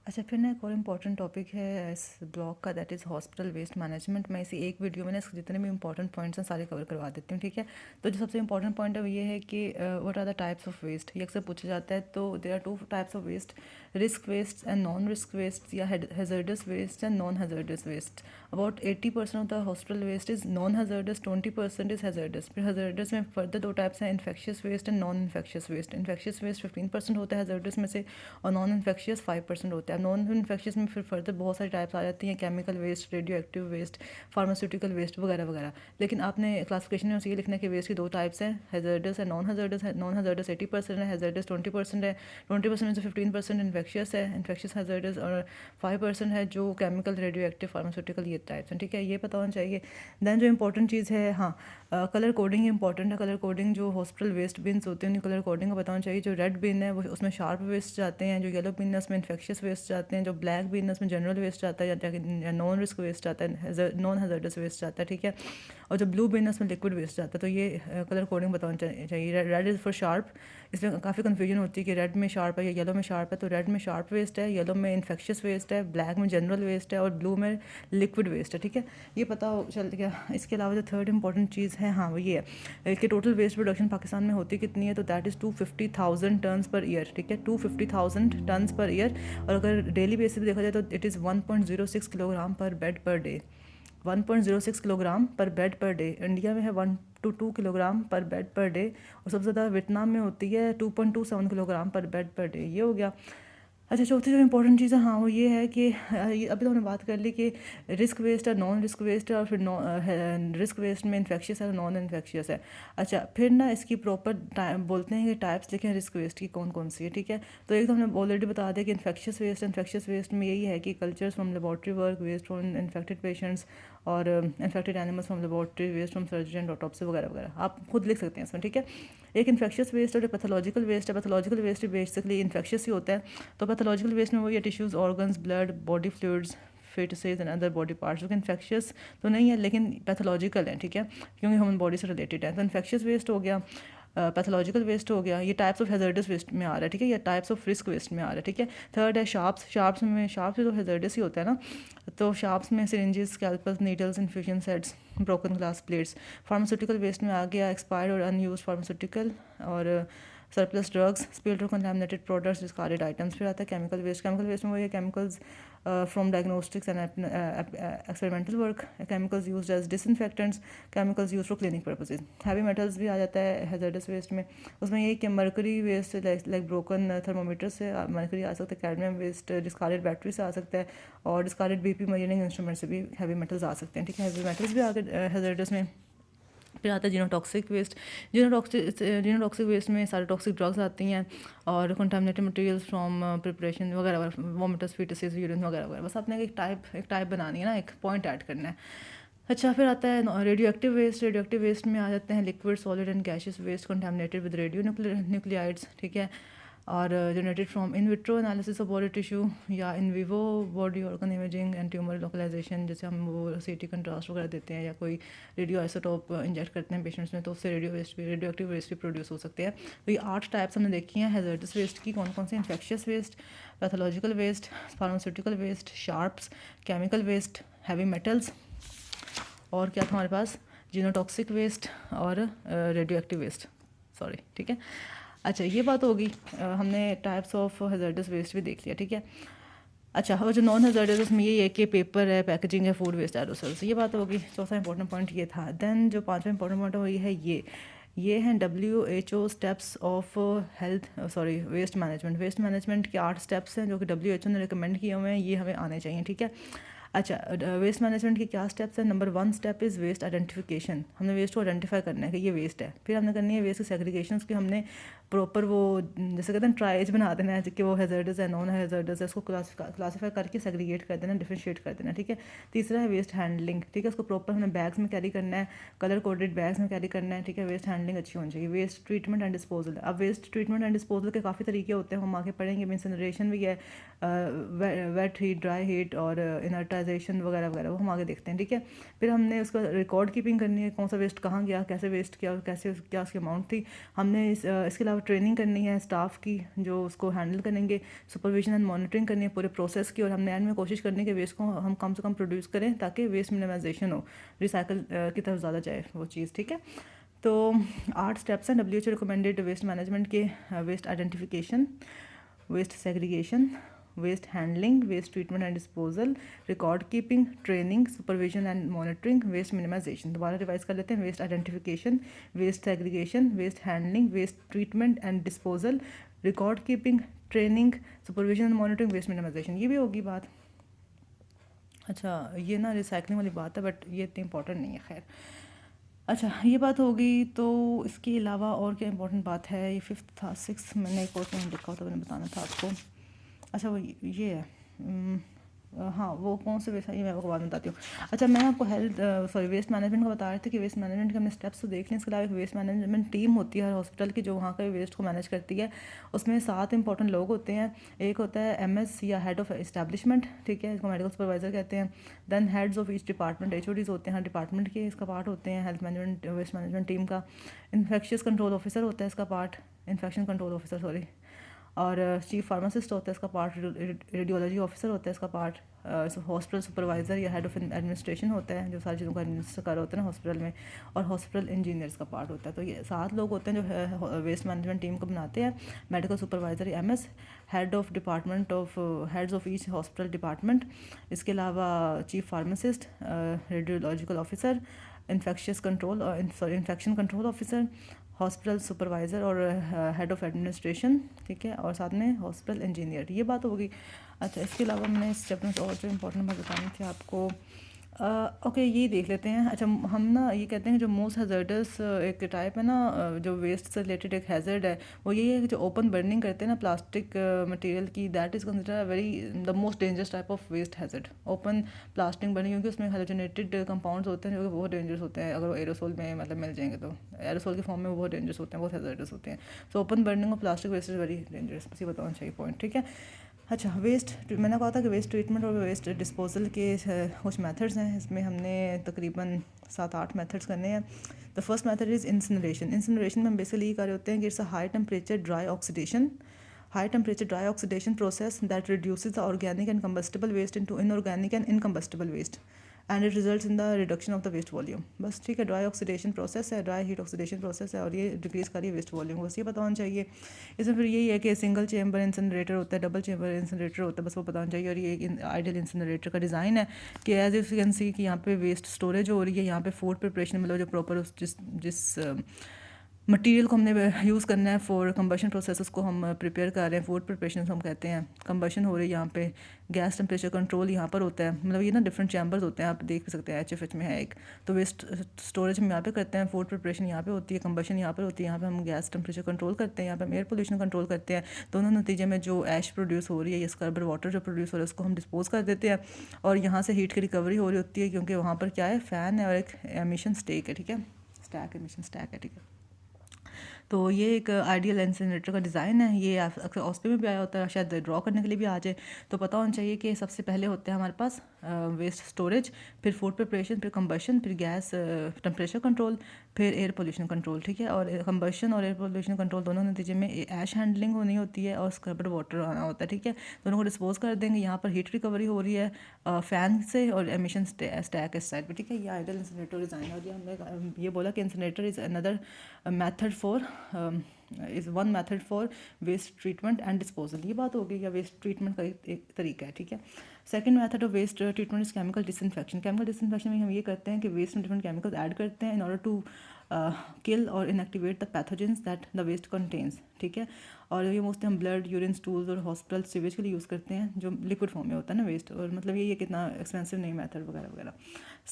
अच्छा, फिर ना एक और इम्पॉर्टेंट टॉपिक है इस ब्लॉग का, that is hospital waste management. मैं इसी एक वीडियो में ना इसके जितने भी इंपॉर्टेंट पॉइंट्स हैं सारे कवर करवा देती हूँ, ठीक है। तो जो सबसे इंपॉर्टेंट पॉइंट है वो ये है कि what are the types of waste, ये अक्सर पूछा जाता है। तो there are two types of waste, risk waste and non risk waste, या hazardous waste and non hazardous waste. About 80% of the hospital waste is non hazardous, 20% is hazardous. फिर hazardous में further दो टाइप्स हैं, infectious waste and non infectious waste. Infectious waste 15% होता है हैज़र्डस में से, और नॉन इन्फेक्शियस 5% होता है। नॉन इन्फेक्शियस में फिर फर्दर बहुत सारी टाइप्स आ जाती हैं, chemical waste, radioactive waste, pharmaceutical waste वगैरह वगैरह। लेकिन आपने क्लासिफिकेशन में ये लिखना है कि वेस्ट की दो टाइप्स हैं, हैज़र्डस है नॉन हैज़र्डस है। नॉन हैज़र्डस 80% है, हैज़र्डस 20% है। 20% में से 15% इन्फेक्शियस है, इन्फेक्शियस हैज़र्डस, और 5% है जो केमिकल, रेडियो एक्टिव, फार्मास्यूटिकल, ये टाइप्स हैं, ठीक है। ये पता होना चाहिए। दैन जो इंपॉर्टेंट चीज़ है, हाँ, कलर कोडिंग इंपॉर्टेंट है। कलर कोडिंग जो हॉस्पिटल वेस्ट बिन्स होते हैं उनकी कलर कोडिंग को बताना चाहिए। जो रेड बिन है वो उसमें शार्प वेस्ट जाते हैं, जो येलो बिन है उसमें इन्फेक्शियस वेस्ट जाते हैं, जो ब्लैक बिन है उसमें जनरल वेस्ट जाता है या नॉन रिस्क वेस्ट जाता है, नॉन हैज़र्डस वेस्ट जाता है, ठीक है। और जो ब्लू बिन है उसमें लिक्विड वेस्ट जाता है। तो ये कलर कोडिंग बताना चाहिए। Red is for sharp. इसमें काफ़ी कन्फ्यूजन होती है कि रेड में शार्प है या येलो में शार्प है। तो रेड में शार्प वेस्ट है, येलो में इन्फेक्शियस वेस्ट है, ब्लैक में जनरल वेस्ट है, और ब्लू में लिक्विड वेस्ट है, ठीक है। ये पता हो चल गया। इसके अलावा जो थर्ड इंपॉर्टेंट चीज़ है, हाँ, वो ये है कि टोटल वेस्ट प्रोडक्शन पाकिस्तान में होती कितनी है। तो that is 250,000 tons per year, ठीक है, 250,000 टन्स पर ईयर। और अगर डेली बेसिस पे देखा जाए तो इट इज़ 1.06 किलोग्राम पर बेड पर डे। 1.06 किलोग्राम पर बेड पर डे। इंडिया में है 1 to 2 किलोग्राम पर बेड पर डे, और सबसे ज़्यादा वियतनाम में होती है 2.27 किलोग्राम पर बेड पर डे। ये हो गया। अच्छा, चौथी जो इंपॉर्टेंट चीज़ है, हाँ, वो ये है कि ये अभी तो हमने बात कर ली कि रिस्क वेस्ट है, नॉन रिस्क वेस्ट है, और फिर रिस्क वेस्ट में इन्फेक्शियस है, नॉन इन्फेक्शियस है। अच्छा, फिर ना इसकी प्रॉपर टाइप बोलते हैं कि टाइप्स लिखे हैं रिस्क वेस्ट की कौन कौन सी है, ठीक है। तो एक तो हमने ऑलरेडी बता दिया कि इन्फेक्शियस वेस्ट में यही है कि cultures from laboratory work, waste from infected patients, और infected animals from laboratory, waste from surgery and autopsy वगैरह वगैरह। आप खुद लिख सकते हैं इसमें, ठीक है। एक इन्फेक्शियस वेस्ट और जो पैथोलॉजिकल वेस्ट है, पैथोलॉजिकल वेस्ट बेसिकली इन्फेक्शियस ही होता है। तो पैथोलॉजिकल वेस्ट में वही है, tissues, organs, blood, body fluids, foetuses and other body parts, जो कि इन्फेक्शियस तो नहीं है लेकिन पैथोलॉजिकल है, ठीक है, क्योंकि ह्यूमन बॉडी से रिलेटेड है। तो इन्फेक्शियस वेस्ट हो गया, पैथोलॉजिकल वेस्ट हो गया, ये टाइप्स ऑफ हैज़र्डस वेस्ट में आ रहा है, ठीक है, या टाइप्स ऑफ रिस्क वेस्ट में आ रहा है, ठीक है। थर्ड है शार्प्स में तो हैज़र्डस ही होता है ना। तो शार्प्स में syringes, scalpels, needles, infusion sets, broken glass plates. Pharmaceutical waste में आ गया एक्सपायर्ड और अनयूज फार्मास्यूटिकल, और सरप्लस ड्रग्स, स्पिल्ड और कंटामिनेटेड प्रोडक्ट्स, डिस्कार्डेड आइटम्स। फिर आता है केमिकल वेस्ट में वही chemicals from diagnostics and experimental work, chemicals used as disinfectants, chemicals use for cleaning purposes. Heavy metals भी आ जाता है हैज़र्डस वेस्ट में। उसमें यही कि mercury waste like broken thermometer से मर्करी आ सकता है, कैडमियम वेस्ट डिस्कार्डेड बैटरी से आ सकता है, और डिस्कार्डेड बीपी मशीनिंग इंस्ट्रूमेंट से भी हैवी मेटल्स आ सकते हैं, ठीक है। हैवी मेटल्स भी आ गए हैज़र्डस में। फिर आता है जीनोटॉक्सिक वेस्ट। जीनोटॉक्सिक वेस्ट में सारे टॉक्सिक ड्रग्स आती हैं, और कंटामिनेटेड मटेरियल्स फ्रॉम प्रिपरेशन वगैरह, वोमिटस, फीटसेस, यूरिन वगैरह वगैरह। बस आपने एक टाइप बनानी है ना, एक पॉइंट ऐड करना है। अच्छा, फिर आता है radioactive waste. Radioactive waste में आ जाते हैं liquid, solid and gaseous waste contaminated with radionuclides, ठीक है, और generated from in vitro analysis of body tissue, या in vivo body organ imaging and tumour localization, जैसे हम वो सीटी कंट्रास्ट वगैरह देते हैं या कोई रेडियो आइसोटोप इंजेक्ट करते हैं पेशेंट्स में, तो उससे रेडियो एक्टिव वेस्ट भी प्रोड्यूस हो सकते हैं। तो ये 8 टाइप्स हमने देखी हैं हैज़र्डस वेस्ट की, कौन कौन से, infectious waste, pathological waste, pharmaceutical waste, sharps, chemical waste, heavy metals, और क्या था हमारे पास, जीनोटॉक्सिक वेस्ट, और रेडियो एक्टिव वेस्ट, सॉरी, ठीक है। अच्छा, ये बात होगी। हमने टाइप्स ऑफ हैज़र्डस वेस्ट भी देख लिया, ठीक है। अच्छा, और जो नॉन हैज़र्डस उसमें ये है कि पेपर है, पैकेजिंग है, फूड वेस्ट, एरोसल्स, ये बात होगी। चौथा इंपॉर्टेंट पॉइंट ये था। देन जो पांचवा इंपॉर्टेंट पॉइंट है वो ये है, ये हैं WHO steps of health, sorry, waste management. Waste management के 8 स्टेप्स हैं जो कि WHO ने रिकमेंड किए हुए हैं, ये हमें आने चाहिए, ठीक है। अच्छा, वेस्ट मैनेजमेंट के क्या स्टेप्स हैं। Number 1 step is waste identification. हमने वेस्ट को आइडेंटिफाई करना है कि ये वेस्ट है। फिर हमने करनी है वेस्ट सेग्रीगेशन, उसकी हमने प्रॉपर वो जैसे कहते हैं ट्राइज बना देना है कि वो हैज़र्डस है, नॉन हैज़र्डस है, उसको क्लासीफाई करके सेग्रीगेट कर देना, डिफरेंशिएट कर देना, ठीक है। तीसरा है वेस्ट हैंडलिंग, ठीक है, उसको प्रॉपर हमें बैग्स में कैरी करना है, कलर कोडेड बैग्स में कैरी करना है, ठीक है। वेस्ट हैंडलिंग अच्छी होनी चाहिए। Waste treatment and disposal. अब वेस्ट ट्रीटमेंट एंड डिस्पोजल के काफ़ी तरीके होते हैं, हम आगे पढ़ेंगे। इंसिनरेशन भी है, वेट हीट, ड्राई हीट, और इनर्टाइजेशन वगैरह वगैरह, वो हम आगे देखते हैं, ठीक है। फिर हमने उसका रिकॉर्ड कीपिंग करनी है, कौन सा वेस्ट कहाँ गया, कैसे वेस्ट किया, और कैसे क्या उसकी अमाउंट थी। हमने इसके अलावा ट्रेनिंग करनी है स्टाफ की जो उसको हैंडल करेंगे, सुपरविजन एंड मॉनिटरिंग करनी है पूरे प्रोसेस की, और हमने एंड में कोशिश करनी है कि वेस्ट को हम कम से कम प्रोड्यूस करें ताकि वेस्ट मिनिमाइजेशन हो, रिसाइकल की तरफ ज़्यादा जाए वो चीज़, ठीक है। तो 8 स्टेप्स हैं WHO रिकमेंडेड वेस्ट मैनेजमेंट के। Waste identification, waste segregation, waste handling, waste treatment and disposal, record keeping, training, supervision and monitoring, waste minimisation. दोबारा रिवाइज कर लेते हैं। Waste identification, waste segregation, waste handling, waste treatment and disposal, record keeping, training, supervision and monitoring, waste minimisation. ये भी होगी बात। अच्छा, ये ना रिसाइकलिंग वाली बात है बट ये इतनी इंपॉर्टेंट नहीं है, खैर। अच्छा, ये बात होगी। तो इसके अलावा और क्या इंपॉर्टेंट बात है, ये 5th था, 6th मैंने एक और पॉइंट लिखा था, मैंने बताना था आपको। अच्छा, वो ये है, हाँ वो कौन से वेस्ट, ये मैं आपको बाद में बताती हूँ। अच्छा, मैं आपको वेस्ट मैनेजमेंट का बता रही थी कि वेस्ट मैनेजमेंट के हमने स्टेप्स तो देख लें। इसके अलावा एक वेस्ट मैनेजमेंट टीम होती है हर हॉस्पिटल की जो वहाँ के वेस्ट को मैनेज करती है। उसमें 7 इंपॉर्टेंट लोग होते हैं। एक होता है MS या हेड ऑफ इस्टेब्लिशमेंट, ठीक है, इसको मेडिकल सुपरवाइजर कहते हैं। Then heads of each department, HODs होते हैं हर डिपार्टमेंट के, इसका पार्ट होते हैं health management waste management team का। इन्फेक्शियस कंट्रोल ऑफिसर होता है इसका part, infection control officer sorry. और चीफ फार्मासिस्ट होता है इसका पार्ट, रेडियोलॉजी ऑफिसर होता है इसका पार्ट, हॉस्पिटल सुपरवाइज़र या हेड ऑफ एडमिनिस्ट्रेशन होता है जो सारी चीज़ों का एडमिनिस्टर कर रहा होता है ना हॉस्पिटल में, और हॉस्पिटल इंजीनियर्स का पार्ट होता है। तो ये 7 लोग होते हैं जो वेस्ट मैनेजमेंट टीम को बनाते हैं। Medical supervisor MS, head of department of heads of each hospital department. इसके अलावा chief pharmacist, radiological officer, infectious control infection control officer, hospital supervisor और हेड ऑफ एडमिनिस्ट्रेशन, ठीक है, और साथ में हॉस्पिटल इंजीनियर। ये बात होगी। अच्छा, इसके अलावा मैंने इस चैप्टर में और जो इंपॉर्टेंट बात बतानी थी आपको, ओके ये देख लेते हैं। अच्छा, हम ना ये कहते हैं जो मोस्ट हैज़र्डस एक टाइप है ना जो वेस्ट से रिलेटेड एक हैज़र्ड है, वो यही है कि जो ओपन बर्निंग करते हैं ना प्लास्टिक मटेरियल की, that is consider very the most dangerous type of waste hazard, open plastic burning, क्योंकि उसमें हेलोजनेटेड कंपाउंड्स होते हैं जो कि बहुत डेंजरस होते हैं। अगर वो एरोसोल में मतलब मिल जाएंगे तो एरोसोल के फॉर्म में वो बहुत डेंजरस होते हैं, बहुत हैज़र्डस होते हैं। So open burning of plastic waste is very dangerous, बस ये बताना चाहिए पॉइंट, ठीक है। अच्छा, वेस्ट मैंने कहा था कि वेस्ट ट्रीटमेंट और वेस्ट डिस्पोजल के कुछ मेथड्स हैं। इसमें हमने तकरीबन 7-8 मेथड्स करने हैं। The first method is incineration. Incineration में हम बेसिकली ये कर रहे होते हैं कि it's a high temperature dry oxidation, high temperature dry oxidation process that reduces the organic and combustible waste into inorganic and incombustible waste, and it results in the reduction of the waste volume. बस ठीक है, dry oxidation process है, dry heat oxidation process है, और ये decrease करिए waste volume, बस ये पता होना चाहिए। इसमें फिर यही है कि सिंगल चेम्बर इंसिनरेटर होता है, डबल चेम्बर इंसिनरेटर होता है, बस वो पता होना चाहिए। और ये आइडियल इंसिनरेटर का डिज़ाइन है कि as if you can see कि यहाँ पे वेस्ट स्टोरेज हो रही है, यहाँ पे फूड प्रिपरेशन मतलब जो प्रॉपर जिस मटेरियल को हमने यूज़ करना है फॉर कंबशन प्रोसेस, उसको हम प्रिपेयर कर रहे हैं, फूड प्रिपरेशन हम कहते हैं। कंबशन हो रही है यहाँ पे, गैस टेम्परेचर कंट्रोल यहाँ पर होता है, मतलब ये ना डिफरेंट चैम्बर्स होते हैं, आप देख भी सकते हैं। HFH में है एक, तो वेस्ट स्टोरेज हम यहाँ पे करते हैं, फूड प्रिपरेशन यहाँ पे होती है, कंबशन यहाँ पर होती है, यहाँ पे हम गैस टेम्परेचर कंट्रोल करते हैं, यहाँ पे हम एयर पोल्यूशन कंट्रोल करते हैं। दोनों नतीजे में जो ऐश प्रोड्यूस हो रही है या स्क्रबर वाटर जो प्रोड्यूस हो रहा है उसको हम डिस्पोज कर देते हैं, और यहाँ से हीट की रिकवरी हो रही होती है, क्योंकि वहाँ पर क्या है, फ़ैन है और एक एमिशन स्टेक है, ठीक है, स्टैक एमिशन स्टैक है, ठीक है। तो ये एक आइडियल इंसिनरेटर का डिज़ाइन है। ये अक्सर ऑस्पे में भी आया होता है, शायद ड्रॉ करने के लिए भी आ जाए। तो पता होना चाहिए कि सबसे पहले होते हैं हमारे पास वेस्ट स्टोरेज, फिर फूड प्रिपरेशन, फिर कंबशन, फिर गैस टेम्परेचर कंट्रोल, फिर एयर पोल्यूशन कंट्रोल, ठीक है। और कंबशन और एयर पोल्यूशन कंट्रोल दोनों नतीजे में ऐश हैंडलिंग होनी होती है और स्क्रबर वाटर आना होता है, ठीक है। दोनों को डिस्पोज कर देंगे। यहाँ पर हीट रिकवरी हो रही है फ़ैन से, और एमिशन स्टैक इस साइड पर, ठीक है। ये आइडियल इंसिनरेटर डिज़ाइन है। और ये हमने ये बोला कि incinerator is another method for is one method for waste treatment and disposal. ये बात हो गई या वेस्ट ट्रीटमेंट का एक तरीका है, ठीक है। Second method of waste treatment is chemical disinfection. Chemical disinfection में हम ये करते हैं कि वेस्ट में डिफरेंट केमिकल्स ऐड करते हैं इन ऑर्डर टू किल और inactivate the pathogens that the waste contains, ठीक है। और ये मोस्टली हम ब्लड, यूरिन, स्टूल्स और हॉस्पिटल सीवेज के लिए यूज़ करते हैं, जो लिक्विड फॉर्म में होता है ना वेस्ट, और मतलब ये कितना एक्सपेंसिव नहीं मेथड वगैरह वगैरह।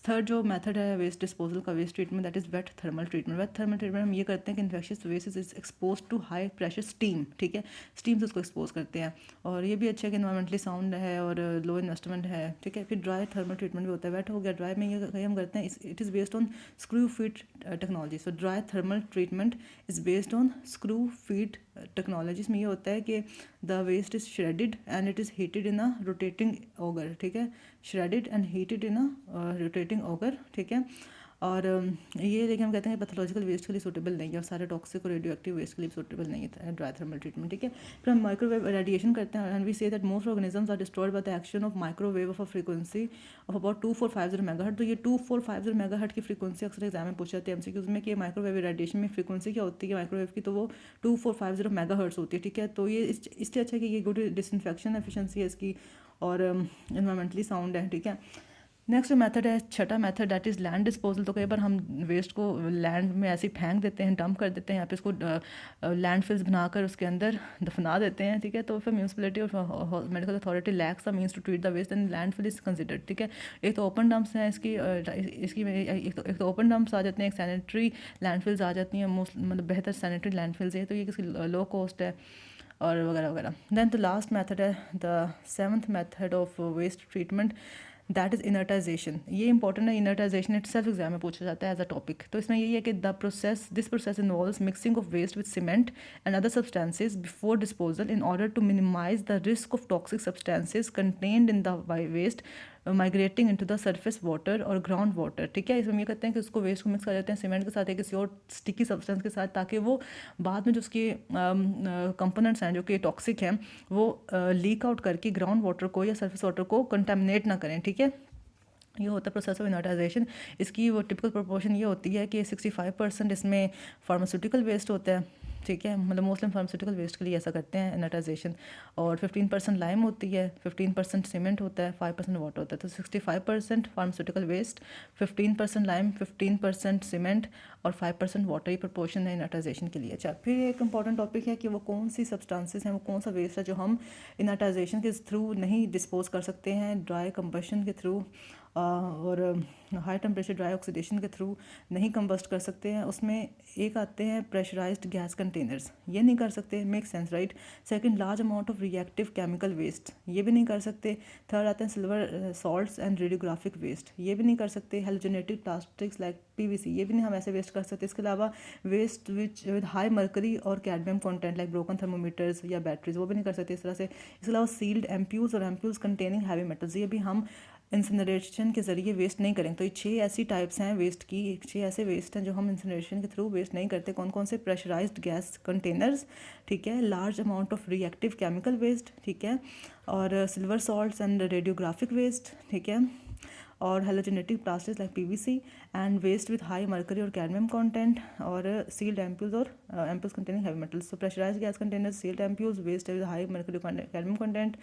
थर्ड जो मेथड है वेस्ट डिस्पोजल का, waste treatment, that is wet thermal treatment. Wet thermal treatment हम ये करते हैं कि infectious waste is expose to high pressure steam, ठीक है, स्टीम से उसको एक्सपोज करते हैं। और ये भी अच्छा है कि इन्वायरमेंटली साउंड है और लो इन्वेस्टमेंट है, ठीक है। फिर ड्राई थर्मल ट्रीटमेंट भी होता है। वेट हो गया, ड्राई में ये हम करते हैं, it is based on screw feed technology. So dry thermal treatment is based on screw feed technology. इसमें ये होता है कि the waste is shredded and it is heated in a rotating auger, ठीक है, shredded and heated in a rotating auger, ठीक है। और ये लेकिन हम कहते हैं पैथोलॉजिकल वेस्ट के लिए सूटेबल नहीं है और सारे टॉक्सिक और रेडियो वेस्ट के लिए सूटेबल नहीं है ड्राई थर्मल ट्रीटमेंट, ठीक है। फिर हम माइक्रोवेव रेडिएशन करते हैं and we say that most organisms are destroyed by the action of microwave of a frequency of about 2450 megahertz. तो ये 2450 मेगाहर्ट्ज की फ्रीक्वेंसी अक्सर एग्जाम में पूछे जाते हैं एमसीक्यूज में कि माइक्रोवेव रेडिएशन में फ्रीक्वेंसी क्या होती है माइक्रोवेव की, तो वो 2450 मेगाहर्ट्ज होती है, ठीक है। तो ये इससे अच्छा कि ये गुड डिसइंफेक्शन एफिशिएंसी है इसकी और इन्वायरमेंटली साउंड है, ठीक है। नेक्स्ट मेथड है छठा method that is land disposal. तो कई बार हम वेस्ट को लैंड में ऐसे ही फेंक देते हैं, डंप कर देते हैं, यहाँ पे इसको लैंड फिल्स बनाकर उसके अंदर दफना देते हैं, ठीक है। तो फिर म्यूनसिपलिटी और medical authority lacks the means to treat the waste and landfill is considered, ठीक है। एक तो ओपन डंप्स हैं इसकी एक तो ओपन डंप्स आ जाते हैं, एक सैनिटरी लैंड फिल्स आ जाती हैं, मोस्ट मतलब बेहतर सैनिटरी लैंड फिल्स है, तो ये किसकी लो कॉस्ट है और वगैरह वगैरह। देन द लास्ट मेथड है the 7th method of waste treatment that is inertization. ये इंपॉर्टेंट है, इनर्टाइजेशन इट सेल्फ एग्जाम में पूछा जाता है एज अ टॉपिक। तो इसमें यही है कि this process involves mixing of waste with cement and other substances before disposal in order to minimise the risk of toxic substances contained in the waste migrating into the surface water और ground water, ठीक है। इसमें ये कहते हैं कि उसको waste को मिक्स कर देते हैं सीमेंट के साथ या किसी और स्टिकी सब्सटेंस के साथ, ताकि वो बाद में जो उसके कंपोनेंट्स हैं जो कि टॉक्सिक हैं वो लीक आउट करके ग्राउंड वाटर को या सरफेस वाटर को कंटेमिनेट ना करें, ठीक है। ये होता है प्रोसेस ऑफ इनर्टाइजेशन। इसकी वो टिपिकल प्रोपोर्शन ये होती है कि 65% इसमें फार्मास्यूटिकल वेस्ट होता है, ठीक है। मतलब मोस्टली फार्मास्यूटिकल वेस्ट के लिए ऐसा करते हैं इनर्टाइजेशन, और 15% लाइम होती है, 15% सीमेंट होता है, 5% वाटर होता है। तो 65% फार्मास्यूटिकल वेस्ट, 15% लाइम, 15% सीमेंट और 5% वाटर ही प्रोपोर्शन है इनर्टाइजेशन के लिए। अच्छा, फिर एक इंपॉर्टेंट टॉपिक है कि वो कौन सी सब्सटेंसेस हैं, वो कौन सा वेस्ट है जो हम इनर्टाइजेशन के थ्रू नहीं डिस्पोज कर सकते हैं, ड्राई कंबशन के थ्रू और हाई टेम्परेचर ड्राई ऑक्सीडेशन के थ्रू नहीं कंबस्ट कर सकते हैं। उसमें एक आते हैं प्रेशराइज्ड गैस कंटेनर्स, ये नहीं कर सकते, make sense right. Second, large amount of reactive chemical waste, ये भी नहीं कर सकते। थर्ड आते हैं silver salts and radiographic waste, ये भी नहीं कर सकते। हेलोजेनेटिक प्लास्टिक्स लाइक पीवीसी, ये भी नहीं हम ऐसे वेस्ट कर सकते। इसके अलावा वेस्ट विद हाई मर्करी और cadmium content like broken thermometers या बैटरीज, वो भी नहीं कर सकते इस तरह से। इसके अलावा सील्ड एम्प्यूल्स और एम्प्यूल्स कंटेनिंग हैवी मेटल्स, ये भी हम इंसिनरेशन के ज़रिए वेस्ट नहीं करेंगे। तो ये 6 ऐसी टाइप्स हैं वेस्ट की, 6 ऐसे वेस्ट हैं जो हम इंसिनरेशन के थ्रू वेस्ट नहीं करते। कौन कौन से? प्रेशराइज्ड गैस कंटेनर्स, ठीक है, large amount of reactive chemical waste, ठीक है, और silver salts and radiographic waste, ठीक है, और halogenated plastics like PVC and waste with high mercury और कैडमियम कंटेंट, और सील्ड एम्प्यूल्स और एम्प्यूल्स कंटेनिंग हैवी मेटल्स। तो pressurized gas containers, sealed ampoules, waste with high mercury cadmium content,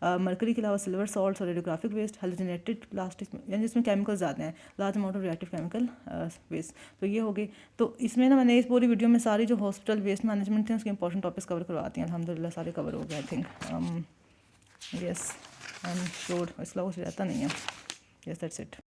mercury के अलावा silver salts और radiographic waste, halogenated plastic यानी जिसमें chemicals ज़्यादा हैं, large amount of reactive chemical waste. तो ये हो गई। तो इसमें ना मैंने इस पूरी वीडियो में सारी जो हॉस्पिटल वेस्ट मैनेजमेंट थे उसके इंपॉर्टेंट टॉपिक्स कवर करवाती हैं। अल्हम्दुलिल्लाह सारे कवर हो गए I think, yes I am sure, इसका कुछ रहता नहीं है। Yes that's it.